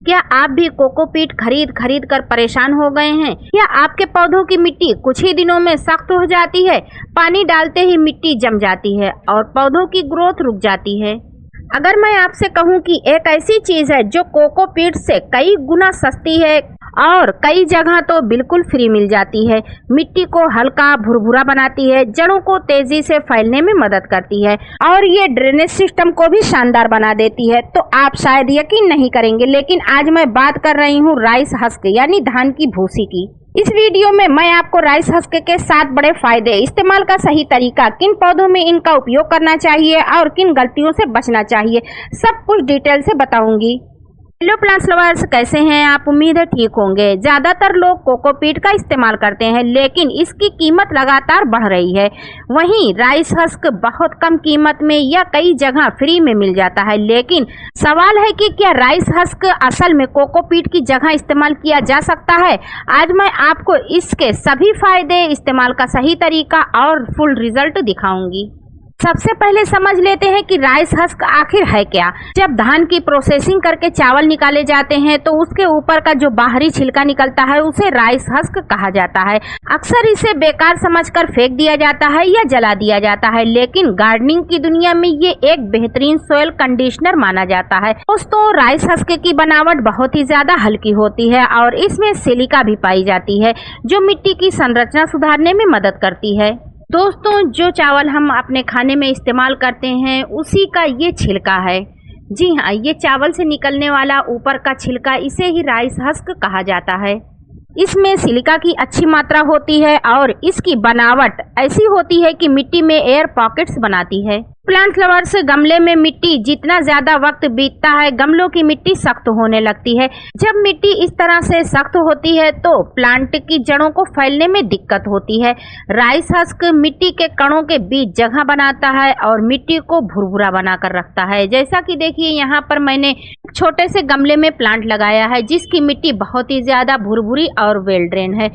क्या आप भी कोकोपीट खरीद खरीद कर परेशान हो गए हैं? या आपके पौधों की मिट्टी कुछ ही दिनों में सख्त हो जाती है, पानी डालते ही मिट्टी जम जाती है और पौधों की ग्रोथ रुक जाती है? अगर मैं आपसे कहूं कि एक ऐसी चीज है जो कोकोपीट से कई गुना सस्ती है और कई जगह तो बिल्कुल फ्री मिल जाती है, मिट्टी को हल्का भुरभुरा बनाती है, जड़ों को तेजी से फैलने में मदद करती है और ये ड्रेनेज सिस्टम को भी शानदार बना देती है, तो आप शायद यकीन नहीं करेंगे, लेकिन आज मैं बात कर रही हूँ राइस हस्क यानी धान की भूसी की। इस वीडियो में मैं आपको राइस हस्क के 7 बड़े फायदे, इस्तेमाल का सही तरीका, किन पौधों में इनका उपयोग करना चाहिए और किन गलतियों से बचना चाहिए, सब कुछ डिटेल से बताऊंगी। हेलो प्लांट्स लवर्स, कैसे हैं आप? उम्मीद है ठीक होंगे। ज्यादातर लोग कोकोपीट का इस्तेमाल करते हैं, लेकिन इसकी कीमत लगातार बढ़ रही है। वहीं राइस हस्क बहुत कम कीमत में या कई जगह फ्री में मिल जाता है, लेकिन सवाल है कि क्या राइस हस्क असल में कोकोपीट की जगह इस्तेमाल किया जा सकता है? आज मैं आपको इसके सभी फायदे, इस्तेमाल का सही तरीका और फुल रिजल्ट दिखाऊंगी। सबसे पहले समझ लेते हैं कि राइस हस्क आखिर है क्या। जब धान की प्रोसेसिंग करके चावल निकाले जाते हैं तो उसके ऊपर का जो बाहरी छिलका निकलता है उसे राइस हस्क कहा जाता है। अक्सर इसे बेकार समझकर फेंक दिया जाता है या जला दिया जाता है, लेकिन गार्डनिंग की दुनिया में ये एक बेहतरीन सोयल कंडीशनर माना जाता है। दोस्तों, राइस हस्क की बनावट बहुत ही ज्यादा हल्की होती है और इसमें सिलिका भी पाई जाती है जो मिट्टी की संरचना सुधारने में मदद करती है। दोस्तों, जो चावल हम अपने खाने में इस्तेमाल करते हैं उसी का ये छिलका है। जी हाँ, ये चावल से निकलने वाला ऊपर का छिलका, इसे ही राइस हस्क कहा जाता है। इसमें सिलिका की अच्छी मात्रा होती है और इसकी बनावट ऐसी होती है कि मिट्टी में एयर पॉकेट्स बनाती है। प्लांट लवर्स, गमले में मिट्टी जितना ज्यादा वक्त बीतता है, गमलों की मिट्टी सख्त होने लगती है। जब मिट्टी इस तरह से सख्त होती है तो प्लांट की जड़ों को फैलने में दिक्कत होती है। राइस हस्क मिट्टी के कणों के बीच जगह बनाता है और मिट्टी को भुरभुरा बनाकर रखता है। जैसा कि देखिए, यहाँ पर मैंने छोटे से गमले में प्लांट लगाया है जिसकी मिट्टी बहुत ही ज्यादा भुरभुरी और वेल ड्रेन है।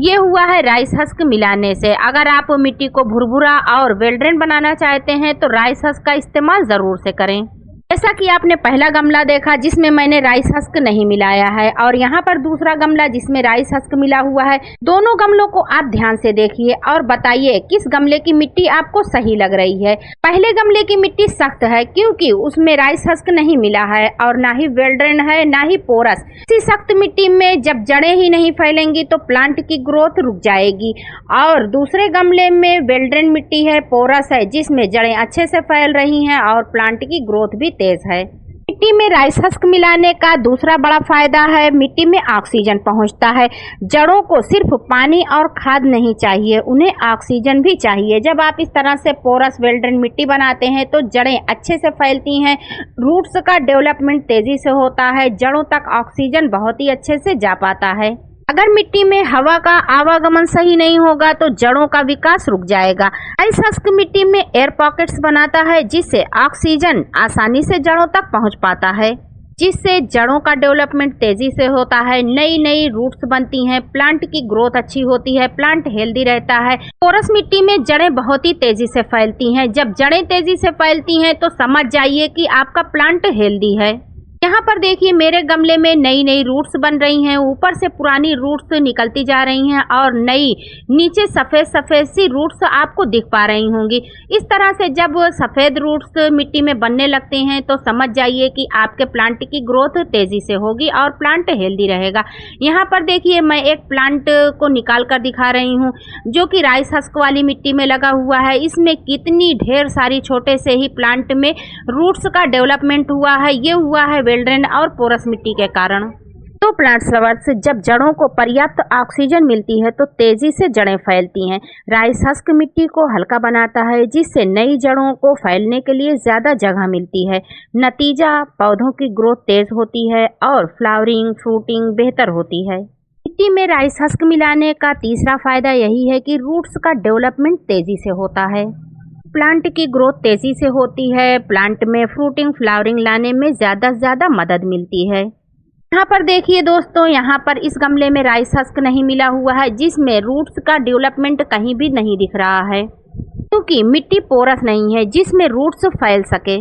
ये हुआ है राइस हस्क मिलाने से। अगर आप मिट्टी को भुरभुरा और वेल ड्रेन बनाना चाहते हैं तो राइस हस्क का इस्तेमाल जरूर से करें। जैसा कि आपने पहला गमला देखा जिसमें मैंने राइस हस्क नहीं मिलाया है, और यहाँ पर दूसरा गमला जिसमें राइस हस्क मिला हुआ है। दोनों गमलों को आप ध्यान से देखिए और बताइए किस गमले की मिट्टी आपको सही लग रही है। पहले गमले की मिट्टी सख्त है क्योंकि उसमें राइस हस्क नहीं मिला है और ना ही वेल ड्रेन है, ना ही पोरस। इसी सख्त मिट्टी में जब जड़ें ही नहीं फैलेंगी तो प्लांट की ग्रोथ रुक जाएगी। और दूसरे गमले में वेल ड्रेन मिट्टी है, पोरस है, जिसमें जड़ें अच्छे से फैल रही हैं और प्लांट की ग्रोथ भी तेज है। मिट्टी में राइस हस्क मिलाने का दूसरा बड़ा फायदा है, मिट्टी में ऑक्सीजन पहुंचता है। जड़ों को सिर्फ पानी और खाद नहीं चाहिए, उन्हें ऑक्सीजन भी चाहिए। जब आप इस तरह से पोरस वेल ड्रेन मिट्टी बनाते हैं तो जड़ें अच्छे से फैलती हैं, रूट्स का डेवलपमेंट तेजी से होता है, जड़ों तक ऑक्सीजन बहुत ही अच्छे से जा पाता है। अगर मिट्टी में हवा का आवागमन सही नहीं होगा तो जड़ों का विकास रुक जाएगा। राइस हस्क मिट्टी में एयर पॉकेट्स बनाता है जिससे ऑक्सीजन आसानी से जड़ों तक पहुंच पाता है, जिससे जड़ों का डेवलपमेंट तेजी से होता है, नई नई रूट्स बनती हैं, प्लांट की ग्रोथ अच्छी होती है, प्लांट हेल्दी रहता है। पोरस मिट्टी में जड़ें बहुत ही तेजी से फैलती हैं। जब जड़ें तेजी से फैलती हैं तो समझ जाइए कि आपका प्लांट हेल्दी है। यहाँ पर देखिए, मेरे गमले में नई नई रूट्स बन रही हैं, ऊपर से पुरानी रूट्स निकलती जा रही हैं और नई नीचे सफ़ेद सफ़ेद सी रूट्स आपको दिख पा रही होंगी। इस तरह से जब सफ़ेद रूट्स मिट्टी में बनने लगते हैं तो समझ जाइए कि आपके प्लांट की ग्रोथ तेज़ी से होगी और प्लांट हेल्दी रहेगा। यहाँ पर देखिए, मैं एक प्लांट को निकाल कर दिखा रही हूँ जो कि राइस हस्क वाली मिट्टी में लगा हुआ है। इसमें कितनी ढेर सारी छोटे से ही प्लांट में रूट्स का डेवलपमेंट हुआ है। ये हुआ है वेल ड्रेन और पोरस मिट्टी के कारण। तो प्लांट्स लवर्स, जब जड़ों को पर्याप्त ऑक्सीजन मिलती है तो तेजी से जड़ें फैलती हैं। राइस हस्क मिट्टी को हल्का बनाता है जिससे नई जड़ों को फैलने के लिए ज्यादा जगह मिलती है। नतीजा, पौधों की ग्रोथ तेज होती है और फ्लावरिंग फ्रूटिंग बेहतर होती है। मिट्टी में राइस हस्क मिलाने का तीसरा फायदा यही है कि रूट्स का डेवलपमेंट तेजी से होता है, प्लांट की ग्रोथ तेजी से होती है, प्लांट में फ्रूटिंग फ्लावरिंग लाने में ज़्यादा से ज़्यादा मदद मिलती है। यहाँ पर देखिए दोस्तों, यहाँ पर इस गमले में राइस हस्क नहीं मिला हुआ है जिसमें रूट्स का डेवलपमेंट कहीं भी नहीं दिख रहा है क्योंकि मिट्टी पोरस नहीं है जिसमें रूट्स फैल सके।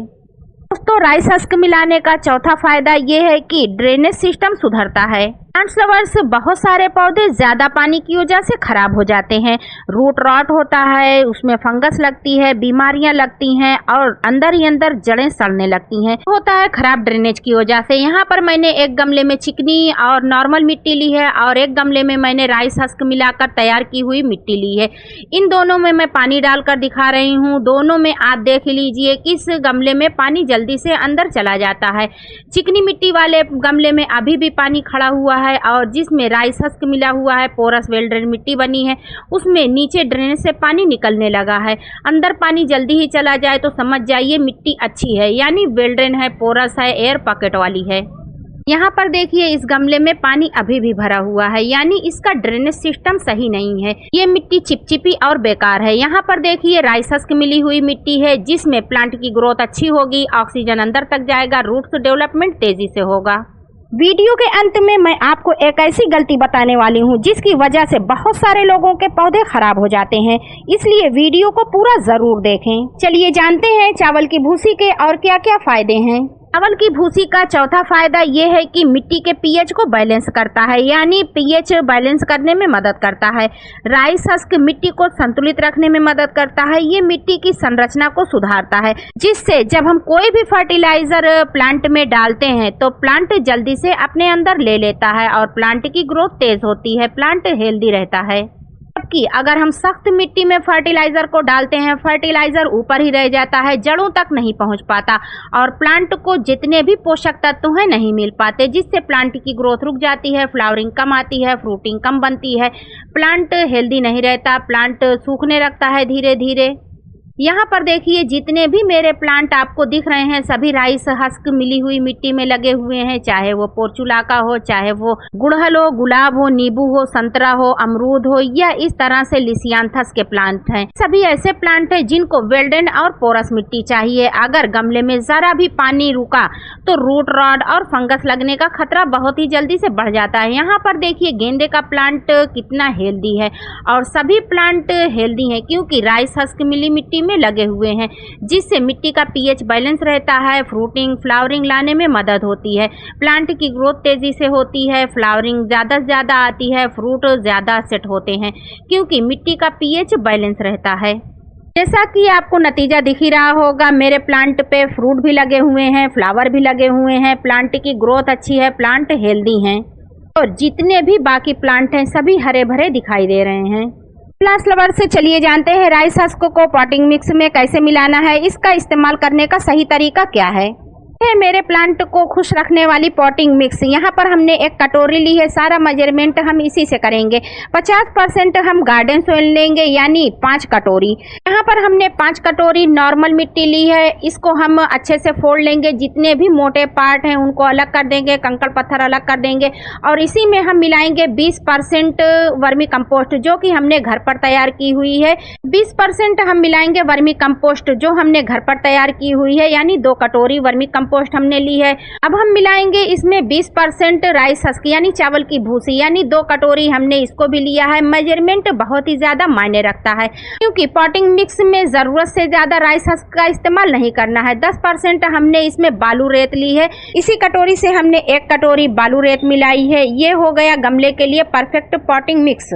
दोस्तों, राइस हस्क मिलाने का चौथा फायदा ये है कि ड्रेनेज सिस्टम सुधरता है। प्लांट्स लवर्स, बहुत सारे पौधे ज्यादा पानी की वजह से खराब हो जाते हैं। रूट रॉट होता है, उसमें फंगस लगती है, बीमारियां लगती हैं और अंदर ही अंदर जड़ें सड़ने लगती हैं। होता है खराब ड्रेनेज की वजह से। यहाँ पर मैंने एक गमले में चिकनी और नॉर्मल मिट्टी ली है और एक गमले में मैंने राइस हस्क मिलाकर तैयार की हुई मिट्टी ली है। इन दोनों में मैं पानी डालकर दिखा रही हूँ। दोनों में आप देख लीजिए किस गमले में पानी जल्दी से अंदर चला जाता है। चिकनी मिट्टी वाले गमले में अभी भी पानी खड़ा हुआ है और जिसमें राइस हस्क मिला हुआ है, पोरस वेल ड्रेन मिट्टी बनी है, उसमें नीचे ड्रेनेज से पानी निकलने लगा है। अंदर पानी जल्दी ही चला जाए तो समझ जाइए मिट्टी अच्छी है, यानी वेल ड्रेन है, पोरस है, एयर पॉकेट वाली है। यहाँ पर देखिए इस गमले में पानी अभी भी भरा हुआ है, यानी इसका ड्रेनेज सिस्टम सही नहीं है। ये मिट्टी चिपचिपी और बेकार है। यहाँ पर देखिए राइस हस्क मिली हुई मिट्टी है जिसमें प्लांट की ग्रोथ अच्छी होगी, ऑक्सीजन अंदर तक जाएगा, रूट्स डेवलपमेंट तेजी से होगा। वीडियो के अंत में मैं आपको एक ऐसी गलती बताने वाली हूँ जिसकी वजह से बहुत सारे लोगों के पौधे खराब हो जाते हैं, इसलिए वीडियो को पूरा जरूर देखें। चलिए जानते हैं चावल की भूसी के और क्या क्या फायदे हैं। चावल की भूसी का चौथा फायदा ये है कि मिट्टी के पीएच को बैलेंस करता है, यानी पीएच बैलेंस करने में मदद करता है। राइस हस्क मिट्टी को संतुलित रखने में मदद करता है। ये मिट्टी की संरचना को सुधारता है, जिससे जब हम कोई भी फर्टिलाइजर प्लांट में डालते हैं तो प्लांट जल्दी से अपने अंदर ले लेता है और प्लांट की ग्रोथ तेज होती है, प्लांट हेल्दी रहता है। जबकि अगर हम सख्त मिट्टी में फर्टिलाइजर को डालते हैं, फर्टिलाइजर ऊपर ही रह जाता है, जड़ों तक नहीं पहुंच पाता और प्लांट को जितने भी पोषक तत्व हैं नहीं मिल पाते, जिससे प्लांट की ग्रोथ रुक जाती है, फ्लावरिंग कम आती है, फ्रूटिंग कम बनती है, प्लांट हेल्दी नहीं रहता, प्लांट सूखने लगता है धीरे धीरे। यहाँ पर देखिए जितने भी मेरे प्लांट आपको दिख रहे हैं सभी राइस हस्क मिली हुई मिट्टी में लगे हुए हैं, चाहे वो पोर्चुलाका हो, चाहे वो गुड़हल हो, गुलाब हो, नींबू हो, संतरा हो, अमरूद हो या इस तरह से लिसियांथस के प्लांट हैं। सभी ऐसे प्लांट हैं जिनको वेल्डेन और पोरस मिट्टी चाहिए। अगर गमले में जरा भी पानी रुका तो रूट रॉट और फंगस लगने का खतरा बहुत ही जल्दी से बढ़ जाता है। यहाँ पर देखिए गेंदे का प्लांट कितना हेल्दी है और सभी प्लांट हेल्दी हैं क्योंकि राइस हस्क मिली मिट्टी में लगे हुए हैं, जिससे मिट्टी का पीएच बैलेंस रहता है, फ्रूटिंग फ्लावरिंग लाने में मदद होती है, प्लांट की ग्रोथ तेजी से होती है, फ्लावरिंग ज़्यादा से ज़्यादा आती है, फ्रूट ज़्यादा सेट होते हैं क्योंकि मिट्टी का पीएच बैलेंस रहता है। जैसा कि आपको नतीजा दिख ही रहा होगा, मेरे प्लांट पे फ्रूट भी लगे हुए हैं, फ्लावर भी लगे हुए हैं, प्लांट की ग्रोथ अच्छी है, प्लांट हेल्दी हैं और जितने भी बाकी प्लांट हैं सभी हरे भरे दिखाई दे रहे हैं। प्लांट्स लवर से चलिए जानते हैं राइस हस्क को पॉटिंग मिक्स में कैसे मिलाना है, इसका इस्तेमाल करने का सही तरीका क्या है। है मेरे प्लांट को खुश रखने वाली पॉटिंग मिक्स। यहाँ पर हमने एक कटोरी ली है, सारा मेजरमेंट हम इसी से करेंगे। 50% हम गार्डन सोइल लेंगे यानी 5 कटोरी। यहाँ पर हमने 5 कटोरी नॉर्मल मिट्टी ली है, इसको हम अच्छे से फोल्ड लेंगे, जितने भी मोटे पार्ट हैं उनको अलग कर देंगे, कंकड़ पत्थर अलग कर देंगे और इसी में हम मिलाएंगे 20% वर्मी कंपोस्ट जो कि हमने घर पर तैयार की हुई है। 20% हम मिलाएंगे वर्मी कंपोस्ट जो हमने घर पर तैयार की हुई है, यानी 2 कटोरी वर्मी कंपोस्ट हमने ली है। अब हम मिलाएंगे इसमें 20% राइस हस्क यानी चावल की भूसी, यानी 2 कटोरी हमने इसको भी लिया है। मेजरमेंट बहुत ही ज्यादा मायने रखता है क्योंकि पॉटिंग मिक्स में जरूरत से ज्यादा राइस हस्क का इस्तेमाल नहीं करना है। 10% हमने इसमें बालू रेत ली है, इसी कटोरी से हमने 1 कटोरी बालू रेत मिलाई है। ये हो गया गमले के लिए परफेक्ट पॉटिंग मिक्स।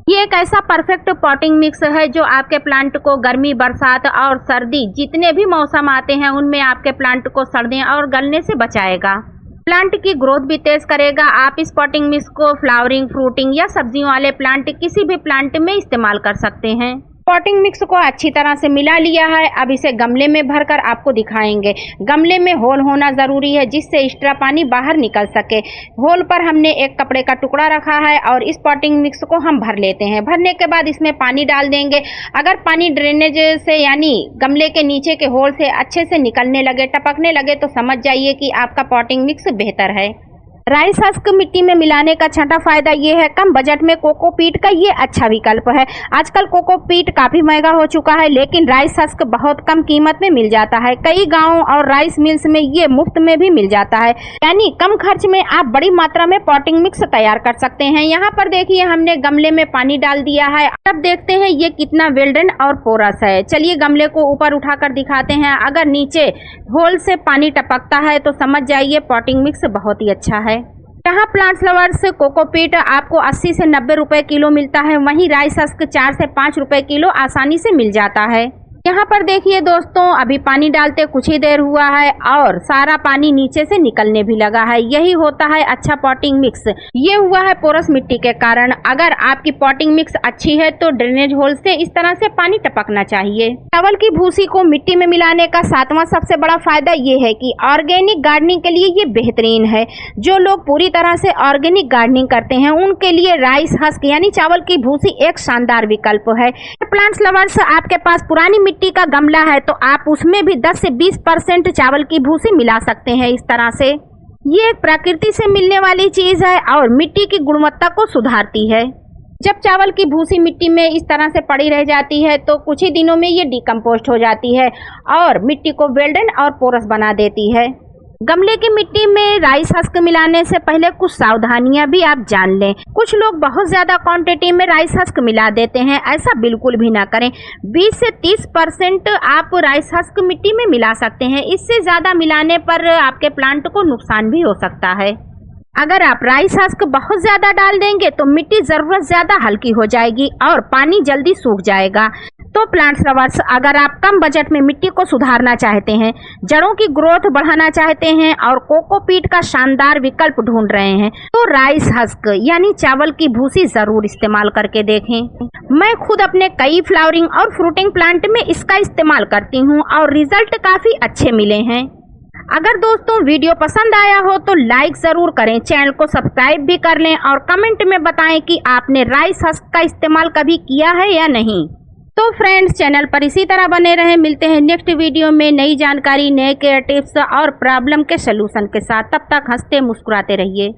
ये एक ऐसा परफेक्ट पॉटिंग मिक्स है जो आपके प्लांट को गर्मी, बरसात और सर्दी जितने भी मौसम आते हैं उनमें आपके प्लांट को सड़ने और गलने से बचाएगा। प्लांट की ग्रोथ भी तेज करेगा। आप इस पॉटिंग मिक्स को फ्लावरिंग, फ्रूटिंग या सब्जियों वाले प्लांट किसी भी प्लांट में इस्तेमाल कर सकते हैं। पॉटिंग मिक्स को अच्छी तरह से मिला लिया है। अब इसे गमले में भरकर आपको दिखाएंगे। गमले में होल होना जरूरी है जिससे एक्स्ट्रा पानी बाहर निकल सके। होल पर हमने एक कपड़े का टुकड़ा रखा है और इस पॉटिंग मिक्स को हम भर लेते हैं। भरने के बाद इसमें पानी डाल देंगे। अगर पानी ड्रेनेज से यानी गमले के नीचे के होल से अच्छे से निकलने लगे, टपकने लगे तो समझ जाइए कि आपका पॉटिंग मिक्स बेहतर है। राइस हस्क मिट्टी में मिलाने का छठा फायदा ये है, कम बजट में कोकोपीट का ये अच्छा विकल्प है। आजकल कोकोपीट काफी महंगा हो चुका है, लेकिन राइस हस्क बहुत कम कीमत में मिल जाता है। कई गांवों और राइस मिल्स में ये मुफ्त में भी मिल जाता है, यानी कम खर्च में आप बड़ी मात्रा में पॉटिंग मिक्स तैयार कर सकते हैं। यहाँ पर देखिए हमने गमले में पानी डाल दिया है। अब देखते हैं ये कितना वेल्डन और पोरस है। चलिए गमले को ऊपर उठाकर दिखाते हैं। अगर नीचे होल से पानी टपकता है तो समझ जाइए पॉटिंग मिक्स बहुत ही अच्छा है। यहाँ प्लांट्स लवर्स कोकोपीट आपको 80 से 90 रुपए किलो मिलता है, वहीं राइस हस्क 4 से 5 रुपए किलो आसानी से मिल जाता है। यहाँ पर देखिए दोस्तों, अभी पानी डालते कुछ ही देर हुआ है और सारा पानी नीचे से निकलने भी लगा है। यही होता है अच्छा पॉटिंग मिक्स। ये हुआ है पोरस मिट्टी के कारण। अगर आपकी पॉटिंग मिक्स अच्छी है तो ड्रेनेज होल से इस तरह से पानी टपकना चाहिए। चावल की भूसी को मिट्टी में मिलाने का सातवां सबसे बड़ा फायदा ये है कि ऑर्गेनिक गार्डनिंग के लिए ये बेहतरीन है। जो लोग पूरी तरह से ऑर्गेनिक गार्डनिंग करते हैं उनके लिए राइस हस्क यानी चावल की भूसी एक शानदार विकल्प है। प्लांट्स लवर्स, आपके पास पुरानी मिट्टी का गमला है तो आप उसमें भी 10 से 20% चावल की भूसी मिला सकते हैं। इस तरह से ये एक प्रकृति से मिलने वाली चीज है और मिट्टी की गुणवत्ता को सुधारती है। जब चावल की भूसी मिट्टी में इस तरह से पड़ी रह जाती है तो कुछ ही दिनों में ये डिकम्पोस्ट हो जाती है और मिट्टी को वेल्डन और पोरस बना देती है। गमले की मिट्टी में राइस हस्क मिलाने से पहले कुछ सावधानियां भी आप जान लें। कुछ लोग बहुत ज्यादा क्वांटिटी में राइस हस्क मिला देते हैं, ऐसा बिल्कुल भी ना करें। 20 से 30% आप राइस हस्क मिट्टी में मिला सकते हैं। इससे ज्यादा मिलाने पर आपके प्लांट को नुकसान भी हो सकता है। अगर आप राइस हस्क बहुत ज्यादा डाल देंगे तो मिट्टी जरूरत ज्यादा हल्की हो जाएगी और पानी जल्दी सूख जाएगा। तो प्लांट्स लवर्स, अगर आप कम बजट में मिट्टी को सुधारना चाहते हैं, जड़ों की ग्रोथ बढ़ाना चाहते हैं और कोकोपीट का शानदार विकल्प ढूंढ रहे हैं तो राइस हस्क यानी चावल की भूसी जरूर इस्तेमाल करके देखें। मैं खुद अपने कई फ्लावरिंग और फ्रूटिंग प्लांट में इसका इस्तेमाल करती हूँ और रिजल्ट काफी अच्छे मिले हैं। अगर दोस्तों वीडियो पसंद आया हो तो लाइक जरूर करें, चैनल को सब्सक्राइब भी कर लें और कमेंट में बताएं कि आपने राइस हस्क का इस्तेमाल कभी किया है या नहीं। तो फ्रेंड्स, चैनल पर इसी तरह बने रहें। मिलते हैं नेक्स्ट वीडियो में नई जानकारी, नए केयर टिप्स और प्रॉब्लम के सलूशन के साथ। तब तक हंसते मुस्कुराते रहिए।